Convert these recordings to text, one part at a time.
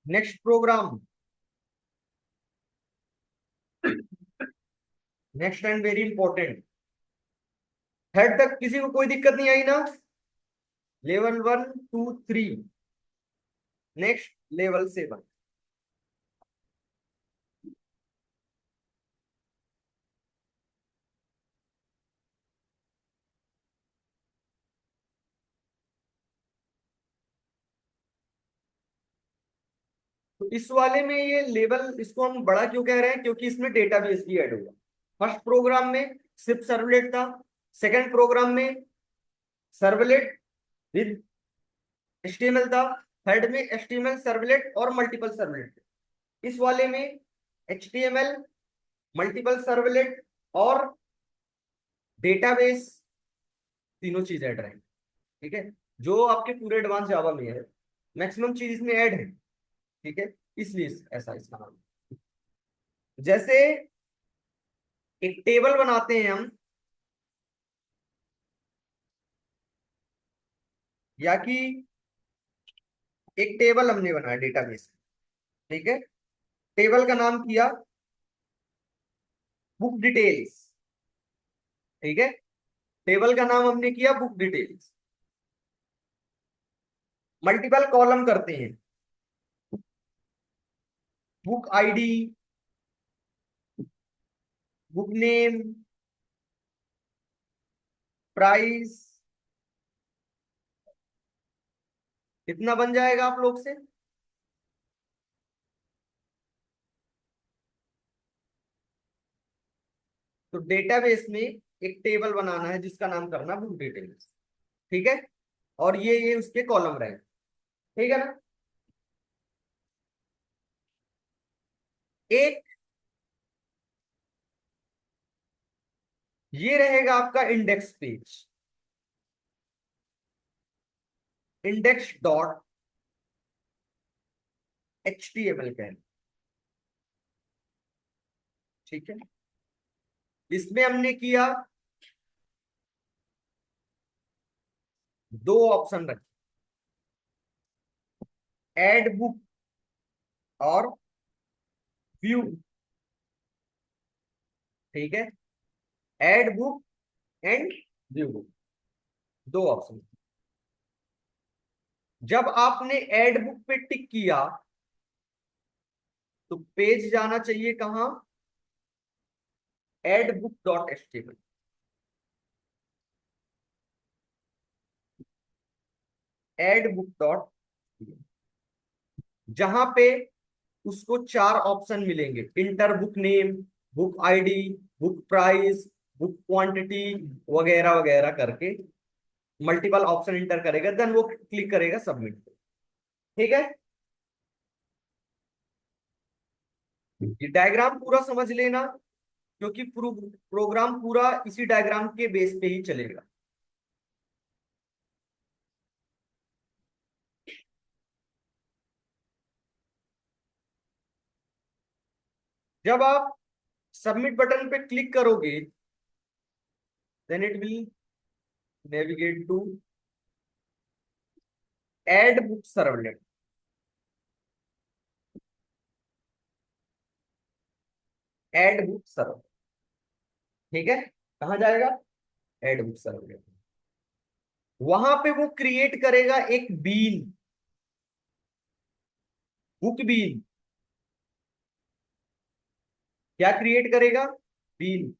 Next program, next and very important. Head तक किसी को कोई दिक्कत नहीं आई ना? लेवल 1 2 3। Next level 7। तो इस वाले में ये लेवल, इसको हम बड़ा क्यों कह रहे हैं? क्योंकि इसमें डेटाबेस भी ऐड होगा। फर्स्ट प्रोग्राम में सिर्फ सर्वलेट था, सेकंड प्रोग्राम में सर्वलेट विद एचटीएमएल था, थर्ड में एचटीएमएल सर्वलेट और मल्टीपल सर्वलेट। इस वाले में एचटीएमएल, मल्टीपल सर्वलेट और डेटाबेस, तीनों चीज ऐड रहेंगे। ठीक है, जो आपके पूरे एडवांस जावा में है, मैक्सिमम चीज इसमें ऐड है। ठीक है, इसलिए ऐसा इसका नाम। जैसे एक टेबल बनाते हैं हम, या कि एक टेबल हमने बनाया डेटाबेस। ठीक है, टेबल का नाम किया बुक डिटेल्स। ठीक है, टेबल का नाम हमने किया बुक डिटेल्स। मल्टीपल कॉलम करते हैं, book ID, book name, price. कितना बन जाएगा आप लोग से? तो डेटाबेस में एक टेबल बनाना है जिसका नाम करना बुक डिटेल्स। ठीक है, और ये उसके कॉलम रहे। ठीक है ना? एक ये रहेगा आपका index page, index dot HTML का। ठीक है, इसमें हमने किया दो ऑप्शन रखे, ऐड बुक और व्यू। ठीक है, add book and view book, दो ऑप्शन। जब आपने ऐड बुक पे टिक किया तो पेज जाना चाहिए कहां? Add book dot HTML. Add book dot, जहां पे उसको चार ऑप्शन मिलेंगे, inter book name, book ID, book price, book quantity, वगैरह वगैरह करके मल्टीपल ऑप्शन इंटर करेगा, देन वो क्लिक करेगा सबमिट। ठीक है, ये डायग्राम पूरा समझ लेना, क्योंकि प्रोग्राम पूरा इसी डायग्राम के बेस पे ही चलेगा। जब आप सबमिट बटन पे क्लिक करोगे, then it will navigate to add book servlet. Add book servlet. ठीक है, कहां जाएगा? Add book servlet. वहां पे वो क्रिएट करेगा एक बीन, बुक बीन। क्या क्रिएट करेगा? बीन।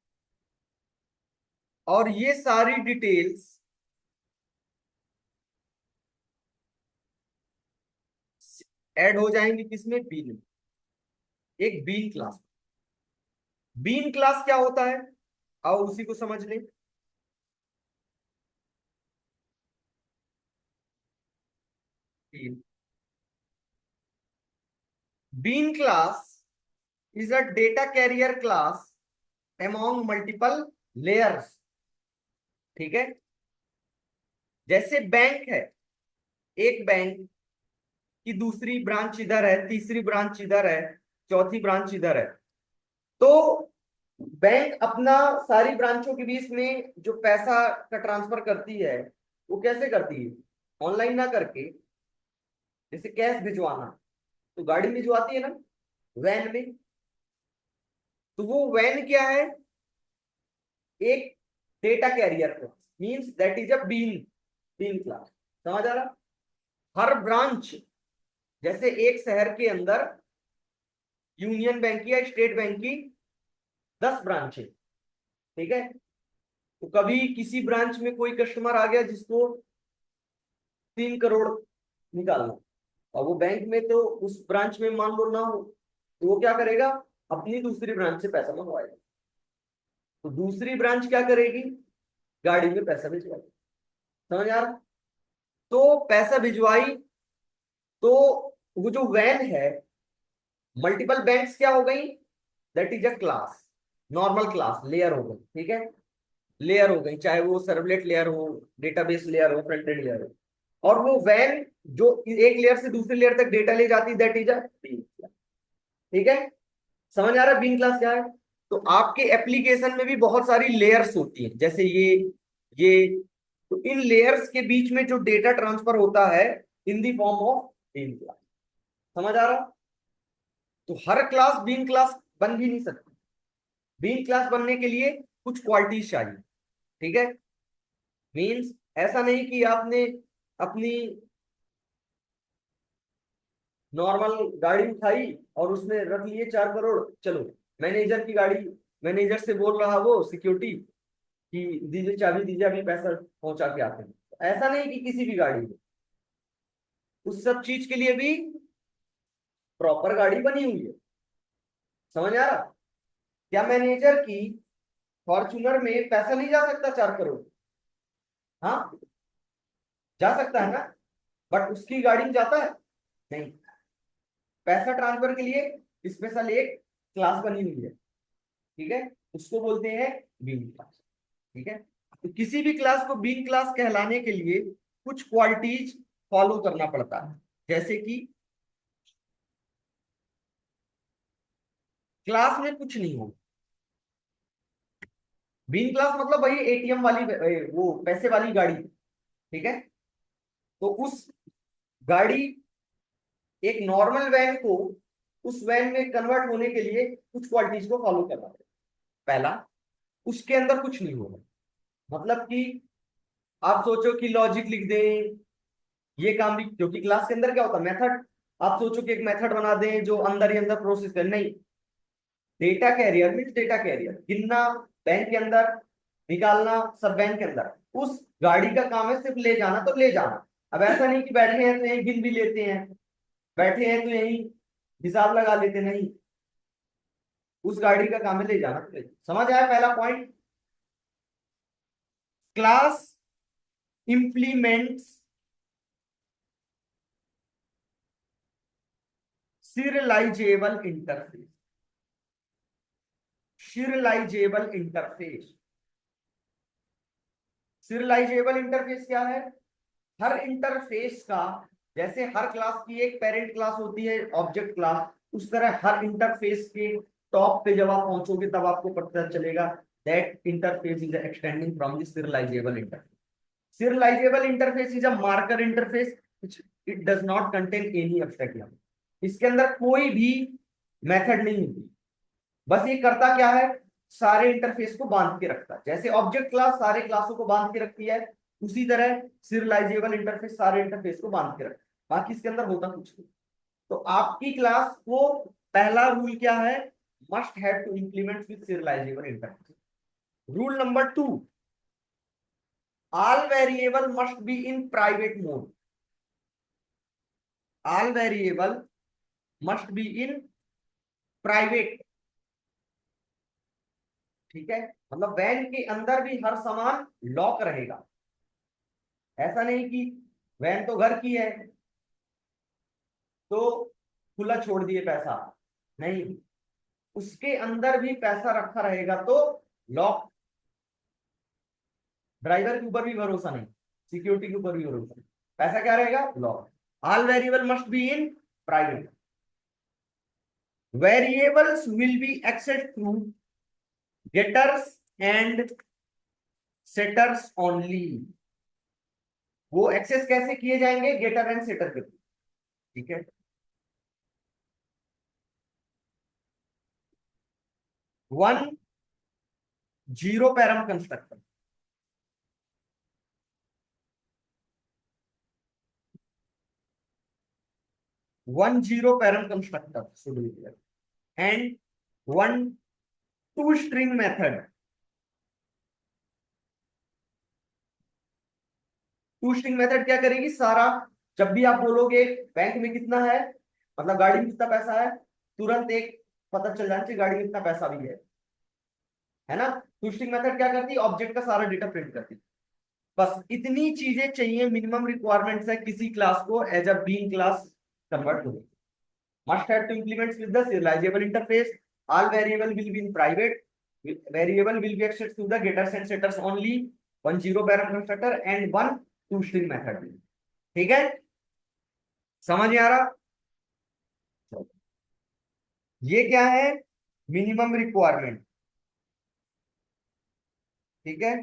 और ये सारी डिटेल्स ऐड हो जाएंगी किसमें? बीन में, एक बीन क्लास। बीन क्लास क्या होता है, आओ उसी को समझ लें। Bean, bean class is a data carrier class among multiple layers. ठीक है, जैसे बैंक है, एक बैंक की दूसरी ब्रांच इधर है, तीसरी ब्रांच इधर है, चौथी ब्रांच इधर है। तो बैंक अपना सारी ब्रांचों के बीच में जो पैसा का ट्रांसफर करती है, वो कैसे करती है? ऑनलाइन ना करके, जैसे कैश भिजवाना, तो गाड़ी में जो आती है ना, वैन में, तो वो वैन क्या है, एक data carrier class, means that is a bean, bean class. समझ आ रहा? हर ब्रांच, जैसे एक शहर के अंदर यूनियन बैंक की या स्टेट बैंक की 10 ब्रांच है, ठीक है, तो कभी किसी ब्रांच में कोई कस्टमर आ गया जिसको 3 करोड़ निकालना, और वो बैंक में तो उस ब्रांच में मान लो ना हो, तो वो क्या करेगा, अपनी दूसरी ब्रांच से पैसा मंगवाएगा। तो दूसरी ब्रांच क्या करेगी, गाड़ी में पैसा भिजवाएगी। समझ आ रहा? तो पैसा भिजवाई, तो वो जो वैन है, मल्टीपल बैंक्स क्या हो गई, that is a class, normal class layer हो गई, ठीक है, लेयर हो गई, चाहे वो सर्वलेट लेयर हो, डेटाबेस लेयर हो, फ्रंट एंड लेयर हो। और वो वैन जो एक लेयर से दूसरी लेयर तक डेटा ले जाती है, that is a bean class, ठीक है। समझ आ रहा है बीन क्लास क्या है? तो आपके एप्लीकेशन में भी बहुत सारी लेयर्स होती हैं, जैसे ये, तो इन लेयर्स के बीच में जो डेटा ट्रांसफर होता है in the form of bean class. समझ आ रहा? तो हर क्लास बीन क्लास बन भी नहीं सकती। बीन क्लास बनने के लिए कुछ क्वालिटीज चाहिए, ठीक है। मींस ऐसा नहीं कि आपने अपनी नॉर्मल गाड़ी उठाई और उसमें रख लिए 4 करोड़, चलो मैनेजर की गाड़ी, मैनेजर से बोल रहा वो सिक्योरिटी कि दीजिए चाबी दीजिए, अभी पैसा पहुंचा के आते हैं। ऐसा नहीं कि किसी भी गाड़ी में, उस सब चीज के लिए भी प्रॉपर गाड़ी बनी हुई है। समझ आ रहा? क्या मैनेजर की फॉर्च्यूनर में पैसा नहीं जा सकता 4 करोड़? हाँ, जा सकता है ना, बट उसकी गाड़ी में जाता है नहीं। पैसा ट्रांसफर के लिए स्पेशल एक क्लास बनी हुई है, ठीक है, उसको बोलते हैं बीन क्लास, ठीक है। तो किसी भी क्लास को बीन क्लास कहलाने के लिए कुछ क्वालिटीज फॉलो करना पड़ता है, जैसे कि क्लास में कुछ नहीं हो। बीन क्लास मतलब वही एटीएम वाली, वो पैसे वाली गाड़ी, ठीक है। तो उस गाड़ी, एक नॉर्मल वैन को उस वैन में कन्वर्ट होने के लिए कुछ क्वालिटीज को फॉलो करना पड़ेगा। पहला, उसके अंदर कुछ नहीं होगा, मतलब कि आप सोचो कि लॉजिक लिख दें, ये काम भी, क्योंकि क्लास के अंदर क्या होता है, मेथड। आप सोचो कि एक मेथड बना दें जो अंदर ही अंदर प्रोसेस कर, नहीं। Data carrier means data carrier, गिनना बैंक के अंदर, निकालना सब बैंक के अंदर। उस गाड़ी का काम है सिर्फ ले जाना तो ले जाना। अब ऐसा नहीं कि बैठे हैं तो यही गिन भी लेते हैं, बैठे हैं तो यही हिसाब लगा लेते, नहीं। उस गाड़ी का काम है ले जाना तो ले जाना। समझ आया पहला point? Class implements serialisable interface. Serialisable interface, serialisable interface क्या है? हर इंटरफेस का, जैसे हर क्लास की एक पेरेंट क्लास होती है ऑब्जेक्ट क्लास, उस तरह हर इंटरफेस के टॉप पे जब आप पहुंचोगे तब आपको पता चलेगा that interface is extending from the serializable interface. Serializable interface is a marker interface which it does not contain any abstract language। इसके अंदर कोई भी मेथड नहीं होती, बस ये करता क्या है, सारे इंटरफेस को बांध के रखता है। जैसे ऑब्जेक्ट क्लास सारे क्लासों को बांध के रखती है, उसी तरह सीरियलाइजेबल इंटरफेस सारे इंटरफेस को बांध के रखता है, बाकी इसके अंदर होता कुछ नहीं। तो आपकी क्लास को पहला रूल क्या है, must have to implement with serializable interface. Rule number 2, all variable must be in private mode। all variable must be in private, ठीक है, मतलब वैन के अंदर भी हर सामान लॉक रहेगा। ऐसा नहीं कि वैन तो घर की है तो खुला छोड़ दिए पैसा, नहीं, उसके अंदर भी पैसा रखा रहेगा तो लॉक। ड्राइवर के ऊपर भी भरोसा नहीं, सिक्योरिटी के ऊपर भी भरोसा नहीं, पैसा क्या रहेगा, lock. All variable must be in private. Variables will be access through getters and setters only. वो एक्सेस कैसे किए जाएंगे, गेटर एंड सेटर के थ्रू, ठीक है। One zero param constructor, one zero param constructor should be there, and one to string method. To string method क्या करेगी, सारा जब भी आप बोलोगे बैंक में कितना है, मतलब गाड़ी में कितना पैसा है, तुरंत एक पता चल जाना चाहिए गाड़ी में कितना पैसा भी है ना। टू स्ट्रिंग मेथड क्या करती है, ऑब्जेक्ट का सारा डेटा प्रिंट करती है। बस इतनी चीजें चाहिए, मिनिमम रिक्वायरमेंट्स है किसी क्लास को as a being class convert हो। must have to implement with the serializable interface. All variable will be in private. Variable will be accessed through the getters and setters only. One zero param constructor and one two string method. ठीक है, समझ में आ रहा। ये क्या है, minimum requirement. ठीक है,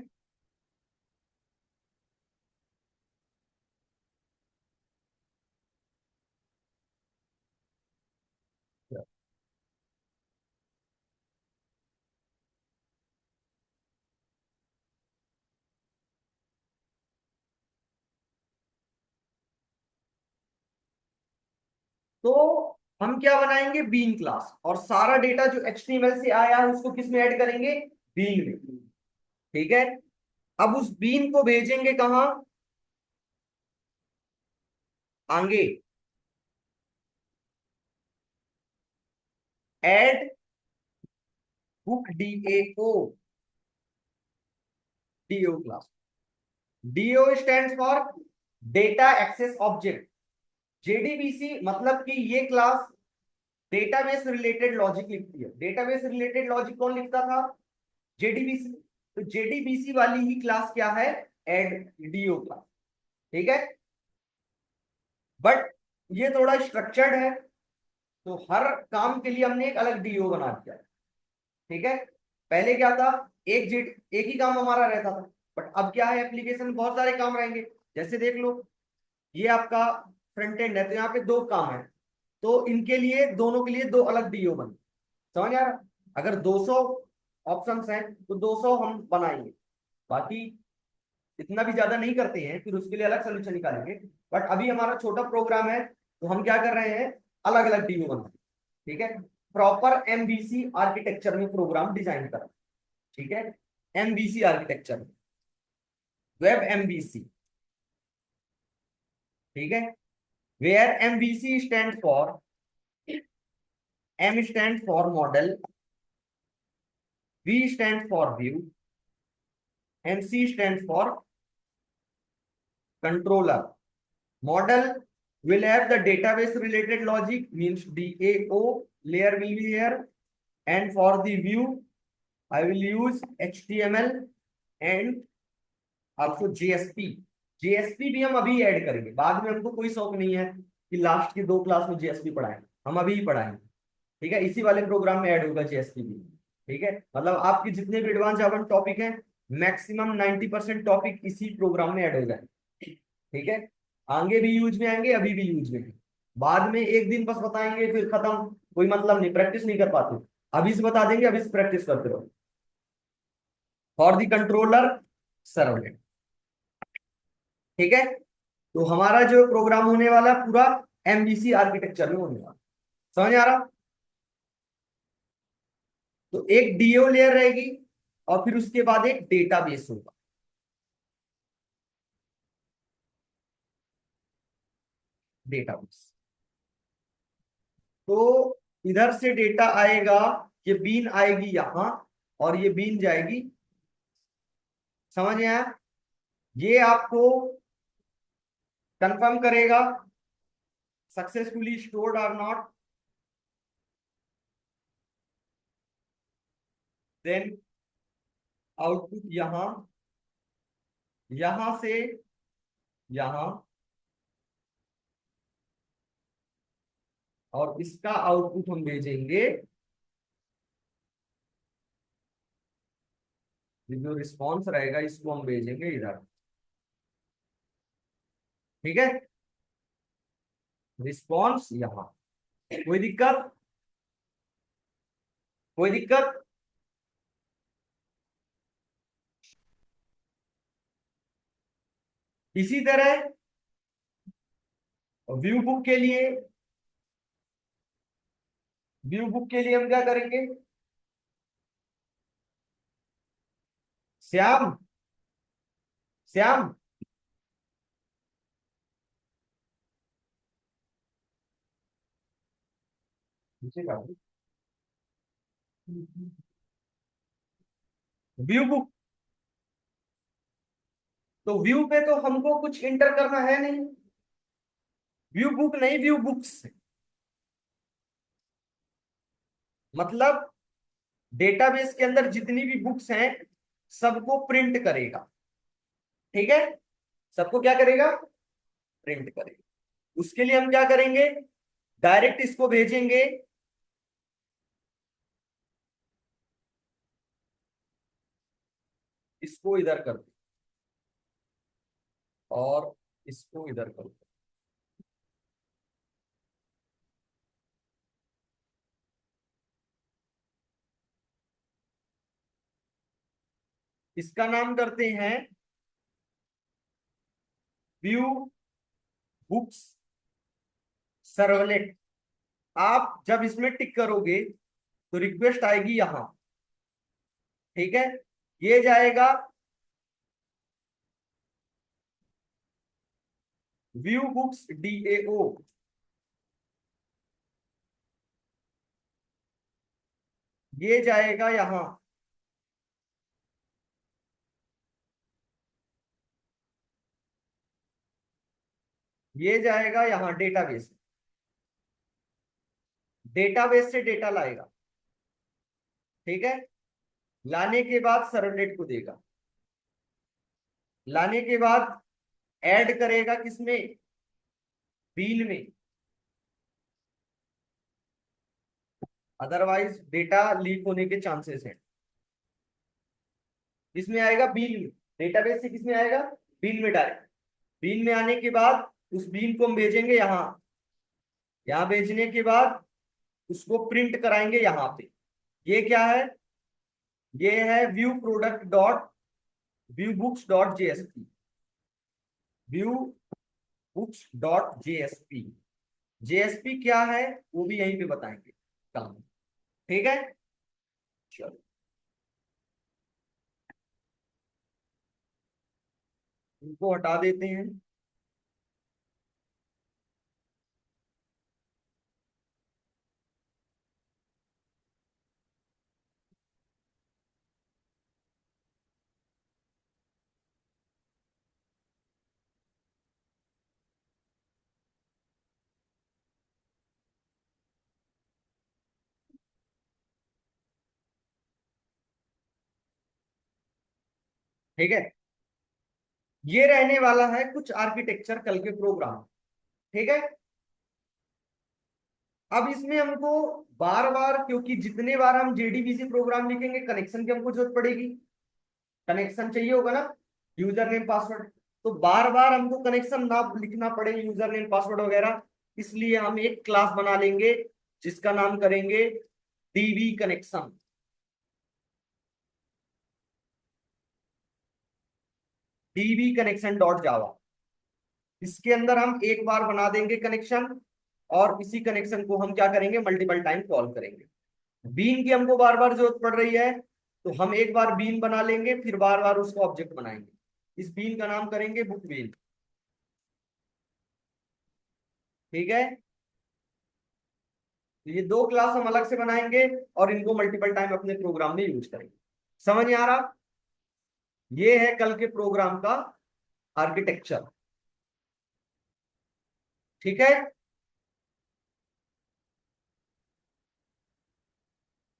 तो हम क्या बनाएंगे, बीन क्लास, और सारा डेटा जो एचटीएमएल से आया है उसको किस में ऐड करेंगे, बीन में। ठीक है, अब उस बीन को भेजेंगे कहां, आगे add book DAO, DAO class. DAO stands for data access object. JDBC मतलब कि ये क्लास डेटाबेस रिलेटेड लॉजिक लिखती है। डेटाबेस रिलेटेड लॉजिक कौन लिखता था, जेडीबीसी। तो जेडीबीसी वाली ही क्लास क्या है, एड डीओ क्लास। ठीक है, बट ये थोड़ा स्ट्रक्चर्ड है, तो हर काम के लिए हमने एक अलग डीओ बना दिया। ठीक है, पहले क्या था, एक ही काम हमारा रहता था, बट अब क्या है, एप्लीकेशन में बहुत सारे काम रहेंगे। जैसे देख लो, ये आपका फ्रंट एंड है, तो यहाँ पे दो काम है, तो इनके लिए दोनों के लिए दो अलग डीओ बने। समझ आ रहा, अगर 200 ऑप्शंस हैं तो 200 हम बनाएंगे, बाकी इतना भी ज्यादा नहीं करते हैं, फिर उसके लिए अलग सोल्यूशन निकालेंगे। बट अभी हमारा छोटा प्रोग्राम है, तो हम क्या कर रहे हैं, अलग अलग डीओ बना। ठीक है, प्रॉपर एमवीसी आर्किटेक्चर में प्रोग्राम डिजाइन कर। ठीक है, एमवीसी आर्किटेक्चर, वेब एमवीसी। ठीक है, where MVC stand for, M stand for model, V stand for view, and C stand for controller. Model will have the database related logic, means DAO layer will be here, and for the view I will use HTML and also JSP। JSP भी हम अभी add करेंगे, बाद में हमको कोई शौक नहीं है कि लास्ट की दो क्लास में JSP पढ़ाएं, हम अभी ही पढ़ाएंगे। ठीक है, इसी वाले प्रोग्राम में ऐड होगा JSP भी। ठीक है, मतलब आपके जितने भी एडवांस जावा टॉपिक हैं, मैक्सिमम 90% टॉपिक इसी प्रोग्राम में ऐड हो जाए। ठीक है, आगे भी यूज में आएंगे, अभी भी यूज में हैं। बाद में एक दिन बस बताएंगे फिर खत्म, कोई मतलब नहीं, प्रैक्टिस नहीं कर पाते। अभी से बता देंगे, अभी से प्रैक्टिस करते रहो। For the controller servlet. ठीक है, तो हमारा जो प्रोग्राम होने वाला पूरा एमवीसी आर्किटेक्चर में होने वाला। समझ आ रहा, तो एक डीओ लेयर रहेगी, और फिर उसके बाद एक डेटाबेस होगा। डेटाबेस, तो इधर से डेटा आएगा, ये बीन आएगी यहां, और ये बीन जाएगी। समझ में आया, ये आपको कंफर्म करेगा सक्सेसफुली स्टोर्ड और नॉट। देन आउटपुट यहां, यहां से यहां, और इसका आउटपुट हम भेजेंगे, ये जो रिस्पॉन्स रहेगा इसको हम भेजेंगे इधर। ठीक है, रिस्पॉन्स यहां। कोई दिक्कत, कोई दिक्कत। इसी तरह व्यू बुक के लिए, व्यू बुक के लिए हम क्या करेंगे? श्याम, श्याम, व्यू बुक, तो व्यू पे तो हमको कुछ इंटर करना है नहीं, व्यू बुक नहीं, व्यू बुक्स, मतलब डेटाबेस के अंदर जितनी भी बुक्स हैं सबको प्रिंट करेगा। ठीक है, सबको क्या करेगा? प्रिंट करेगा। उसके लिए हम क्या करेंगे? डायरेक्ट इसको भेजेंगे, इसको इधर कर दो और इसको इधर कर दो। इसका नाम करते हैं व्यू बुक्स सर्वलेट। आप जब इसमें टिक करोगे तो रिक्वेस्ट आएगी यहां। ठीक है, ये जाएगा व्यू बुक्स DAO, ये जाएगा यहां, ये जाएगा यहां डेटाबेस, डेटाबेस से डेटा लाएगा। ठीक है, लाने के बाद सर्वलेट को देगा, लाने के बाद ऐड करेगा किसमें? बीन में, अदरवाइज डेटा लीक होने के चांसेस हैं। इसमें आएगा बीन में, डेटाबेस से किसमें आएगा? बीन में डायरेक्ट। बीन में आने के बाद उस बीन को हम भेजेंगे यहाँ, यहाँ भेजने के बाद उसको प्रिंट कराएंगे यहाँ पे। ये क्या है? ये है view product dot view books dot JSP, view books dot JSP. JSP क्या है वो भी यहीं पे बताएंगे काम। ठीक है, चलो इनको हटा देते हैं। ठीक है, ये रहने वाला है कुछ आर्किटेक्चर कल के प्रोग्राम। ठीक है, अब इसमें हमको बार बार, क्योंकि जितने बार हम जेडीबीसी प्रोग्राम लिखेंगे कनेक्शन की हमको जरूरत पड़ेगी, कनेक्शन चाहिए होगा ना, यूजर नेम पासवर्ड। तो बार बार हमको कनेक्शन ना लिखना पड़े, यूजर नेम पासवर्ड वगैरह, इसलिए हम एक क्लास बना लेंगे जिसका नाम करेंगे dB connection. DB connection dot जावा, इसके अंदर हम एक बार बना देंगे कनेक्शन, और इसी कनेक्शन को हम क्या करेंगे? मल्टीपल टाइम कॉल करेंगे। बीन की हमको बार बार जरूरत पड़ रही है, तो हम एक बार बीन बना लेंगे, फिर बार बार उसको ऑब्जेक्ट बनाएंगे। इस बीन का नाम करेंगे बुक बीन। ठीक है, तो ये दो क्लास हम अलग से बनाएंगे और इनको मल्टीपल टाइम अपने प्रोग्राम में यूज करेंगे। समझ में आ रहा? ये है कल के प्रोग्राम का आर्किटेक्चर। ठीक है।